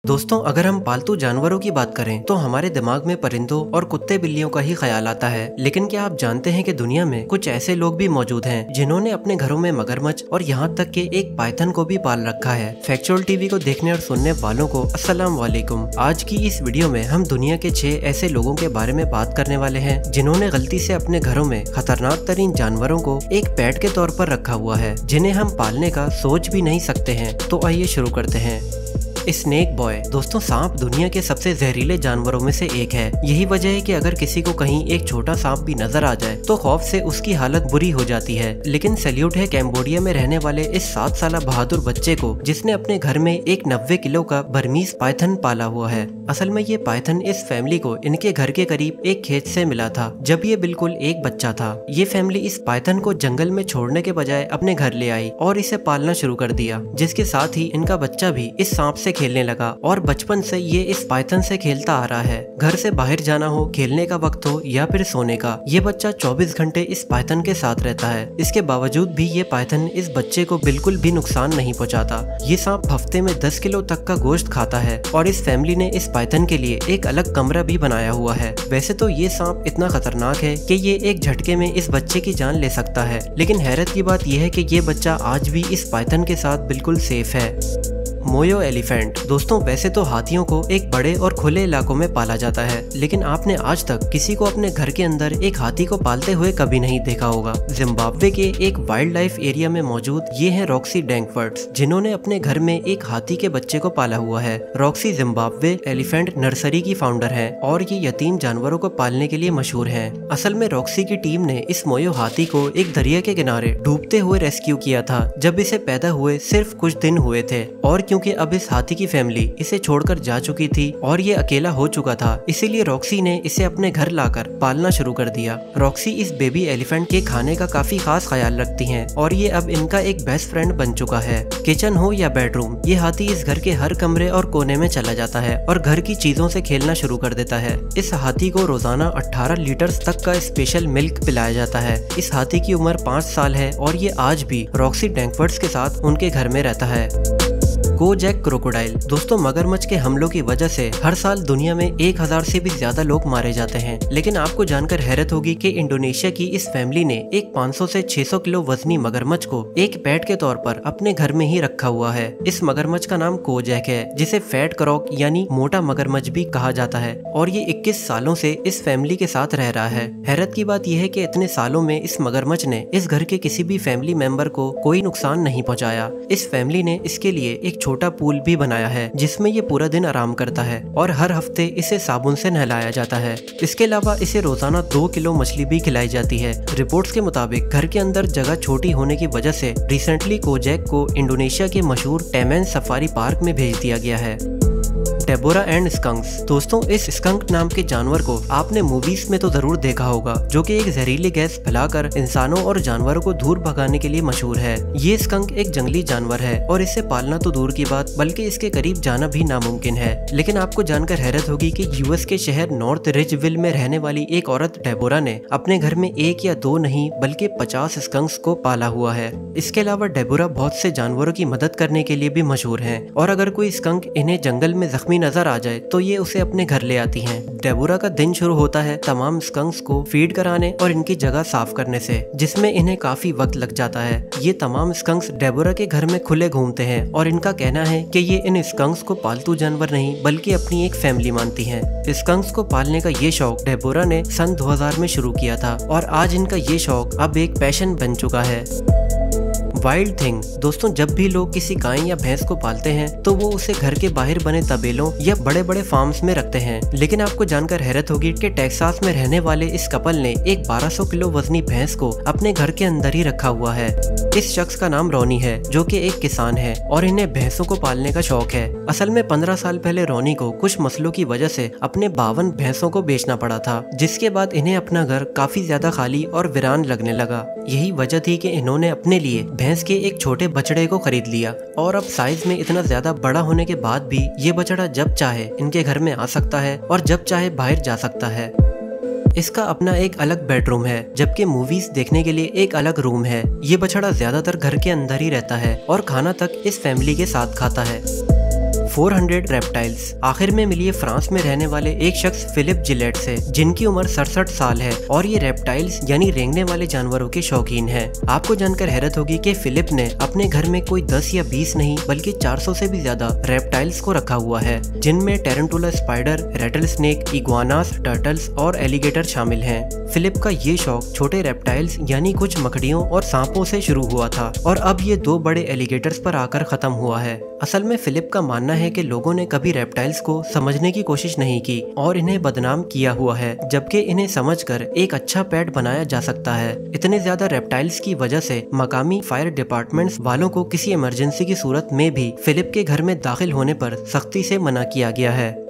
दोस्तों, अगर हम पालतू जानवरों की बात करें तो हमारे दिमाग में परिंदों और कुत्ते बिल्लियों का ही ख्याल आता है। लेकिन क्या आप जानते हैं कि दुनिया में कुछ ऐसे लोग भी मौजूद हैं जिन्होंने अपने घरों में मगरमच्छ और यहाँ तक कि एक पाइथन को भी पाल रखा है। फैक्चुअल टीवी को देखने और सुनने वालों को अस्सलाम वालेकुम। आज की इस वीडियो में हम दुनिया के 6 ऐसे लोगों के बारे में बात करने वाले हैं जिन्होंने गलती से अपने घरों में खतरनाक तरीन जानवरों को एक पेट के तौर पर रखा हुआ है, जिन्हें हम पालने का सोच भी नहीं सकते हैं। तो आइए शुरू करते हैं। Snake boy. दोस्तों, सांप दुनिया के सबसे जहरीले जानवरों में से एक है। यही वजह है कि अगर किसी को कहीं एक छोटा सांप भी नजर आ जाए तो खौफ से उसकी हालत बुरी हो जाती है। लेकिन सैल्यूट है कैम्बोडिया में रहने वाले इस 7 साल बहादुर बच्चे को, जिसने अपने घर में एक 90 किलो का बर्मीज पाइथन पाला हुआ है। असल में ये पाइथन इस फैमिली को इनके घर के करीब एक खेत से मिला था, जब ये बिल्कुल एक बच्चा था। ये फैमिली इस पाइथन को जंगल में छोड़ने के बजाय अपने घर ले आई और इसे पालना शुरू कर दिया, जिसके साथ ही इनका बच्चा भी इस सांप से खेलने लगा और बचपन से ये इस पाइथन से खेलता आ रहा है। घर से बाहर जाना हो, खेलने का वक्त हो या फिर सोने का, ये बच्चा 24 घंटे इस पाइथन के साथ रहता है। इसके बावजूद भी ये पाइथन इस बच्चे को बिल्कुल भी नुकसान नहीं पहुंचाता। ये सांप हफ्ते में 10 किलो तक का गोश्त खाता है और इस फैमिली ने इस पाइथन के लिए एक अलग कमरा भी बनाया हुआ है। वैसे तो ये सांप इतना खतरनाक है कि ये एक झटके में इस बच्चे की जान ले सकता है, लेकिन हैरत की बात यह है कि ये बच्चा आज भी इस पाइथन के साथ बिल्कुल सेफ है। मोयो एलिफेंट। दोस्तों, वैसे तो हाथियों को एक बड़े और खुले इलाकों में पाला जाता है, लेकिन आपने आज तक किसी को अपने घर के अंदर एक हाथी को पालते हुए कभी नहीं देखा होगा। जिम्बाब्वे के एक वाइल्ड लाइफ एरिया में मौजूद ये है रॉक्सी डैंकवर्ड्स, जिन्होंने अपने घर में एक हाथी के बच्चे को पाला हुआ है। रॉक्सी जिम्बाब्वे एलिफेंट नर्सरी की फाउंडर है और ये यतीम जानवरों को पालने के लिए मशहूर है। असल में रॉक्सी की टीम ने इस मोयो हाथी को एक दरिया के किनारे डूबते हुए रेस्क्यू किया था, जब इसे पैदा हुए सिर्फ कुछ दिन हुए थे। और क्योंकि अब इस हाथी की फैमिली इसे छोड़कर जा चुकी थी और ये अकेला हो चुका था, इसीलिए रॉक्सी ने इसे अपने घर लाकर पालना शुरू कर दिया। रॉक्सी इस बेबी एलिफेंट के खाने का काफी खास ख्याल रखती हैं और ये अब इनका एक बेस्ट फ्रेंड बन चुका है। किचन हो या बेडरूम, ये हाथी इस घर के हर कमरे और कोने में चला जाता है और घर की चीजों से खेलना शुरू कर देता है। इस हाथी को रोजाना 18 लीटर तक का स्पेशल मिल्क पिलाया जाता है। इस हाथी की उम्र 5 साल है और ये आज भी रॉक्सी डैंकवर्ड्स के साथ उनके घर में रहता है। कोजैक क्रोकोडाइल। दोस्तों, मगरमच्छ के हमलों की वजह से हर साल दुनिया में 1000 से भी ज्यादा लोग मारे जाते हैं, लेकिन आपको जानकर हैरत होगी कि इंडोनेशिया की इस फैमिली ने एक 500 से 600 किलो वजनी मगरमच्छ को एक पेट के तौर पर अपने घर में ही रखा हुआ है। इस मगरमच्छ का नाम कोजैक है, जिसे फैट क्रॉक यानी मोटा मगरमच्छ भी कहा जाता है और ये 21 सालों से इस फैमिली के साथ रह रहा है। हैरत की बात यह है कि इतने सालों में इस मगरमच्छ ने इस घर के किसी भी फैमिली मेंबर को कोई नुकसान नहीं पहुँचाया। इस फैमिली ने इसके लिए एक छोटा पूल भी बनाया है, जिसमें ये पूरा दिन आराम करता है और हर हफ्ते इसे साबुन से नहलाया जाता है। इसके अलावा इसे रोजाना 2 किलो मछली भी खिलाई जाती है। रिपोर्ट्स के मुताबिक घर के अंदर जगह छोटी होने की वजह से रिसेंटली कोजैक को इंडोनेशिया के मशहूर टैमैन सफारी पार्क में भेज दिया गया है। Deborah and skunks. दोस्तों, इस स्कंक नाम के जानवर को आपने मूवीज में तो जरूर देखा होगा, जो कि एक जहरीली गैस फैलाकर इंसानों और जानवरों को दूर भगाने के लिए मशहूर है। ये स्कंक एक जंगली जानवर है और इसे पालना तो दूर की बात, बल्कि इसके करीब जाना भी नामुमकिन है। लेकिन आपको जानकर हैरत होगी कि यूएस के शहर नॉर्थ रिजविल में रहने वाली एक औरत डेबोरा ने अपने घर में 1 या 2 नहीं बल्कि 50 स्कंक्स को पाला हुआ है। इसके अलावा डेबोरा बहुत से जानवरों की मदद करने के लिए भी मशहूर है और अगर कोई स्कंक इन्हें जंगल में जख्मी नजर आ जाए तो ये उसे अपने घर ले आती हैं। डेबोरा का दिन शुरू होता है तमाम स्कंक्स को फीड कराने और इनकी जगह साफ करने से, जिसमें इन्हें काफी वक्त लग जाता है। ये तमाम स्कंक्स डेबोरा के घर में खुले घूमते हैं और इनका कहना है कि ये इन स्कंक्स को पालतू जानवर नहीं बल्कि अपनी एक फैमिली मानती हैं। स्कंक्स को पालने का ये शौक डेबोरा ने सन 2000 में शुरू किया था और आज इनका ये शौक अब एक पैशन बन चुका है। Wild thing. दोस्तों, जब भी लोग किसी गाय या भैंस को पालते हैं तो वो उसे घर के बाहर बने तबेलों या बड़े बड़े फार्म्स में रखते हैं, लेकिन आपको जानकर हैरत होगी कि टेक्सास में रहने वाले इस कपल ने एक 1200 किलो वजनी भैंस को अपने घर के अंदर ही रखा हुआ है। इस शख्स का नाम रोनी है, जो कि एक किसान है और इन्हें भैंसों को पालने का शौक है। असल में 15 साल पहले रोनी को कुछ मसलों की वजह से अपने 52 भैंसों को बेचना पड़ा था, जिसके बाद इन्हें अपना घर काफी ज्यादा खाली और वीरान लगने लगा। यही वजह थी कि इन्होंने अपने लिए भैंस के एक छोटे बछड़े को खरीद लिया और अब साइज में इतना ज्यादा बड़ा होने के बाद भी ये बछड़ा जब चाहे इनके घर में आ सकता है और जब चाहे बाहर जा सकता है। इसका अपना एक अलग बेडरूम है, जबकि मूवीज देखने के लिए एक अलग रूम है। ये बछड़ा ज्यादातर घर के अंदर ही रहता है और खाना तक इस फैमिली के साथ खाता है। 400 रेप्टाइल्स। आखिर में मिलिए फ्रांस में रहने वाले एक शख्स फिलिप जिलेट से, जिनकी उम्र 67 साल है और ये रेप्टाइल्स यानी रेंगने वाले जानवरों के शौकीन हैं। आपको जानकर हैरत होगी कि फिलिप ने अपने घर में कोई 10 या 20 नहीं बल्कि 400 से भी ज्यादा रेप्टाइल्स को रखा हुआ है, जिनमें tarantula spider, Ratle snake, iguanas, turtles और एलिगेटर शामिल हैं। फिलिप का ये शौक छोटे रेप्टाइल्स यानी कुछ मकड़ियों और सांपों से शुरू हुआ था और अब ये 2 बड़े एलिगेटर्स पर आकर खत्म हुआ है। असल में फिलिप का मानना है कि लोगों ने कभी रेप्टाइल्स को समझने की कोशिश नहीं की और इन्हें बदनाम किया हुआ है, जबकि इन्हें समझकर एक अच्छा पेट बनाया जा सकता है। इतने ज्यादा रेप्टाइल्स की वजह से मकामी फायर डिपार्टमेंट्स वालों को किसी इमरजेंसी की सूरत में भी फिलिप के घर में दाखिल होने पर सख्ती से मना किया गया है।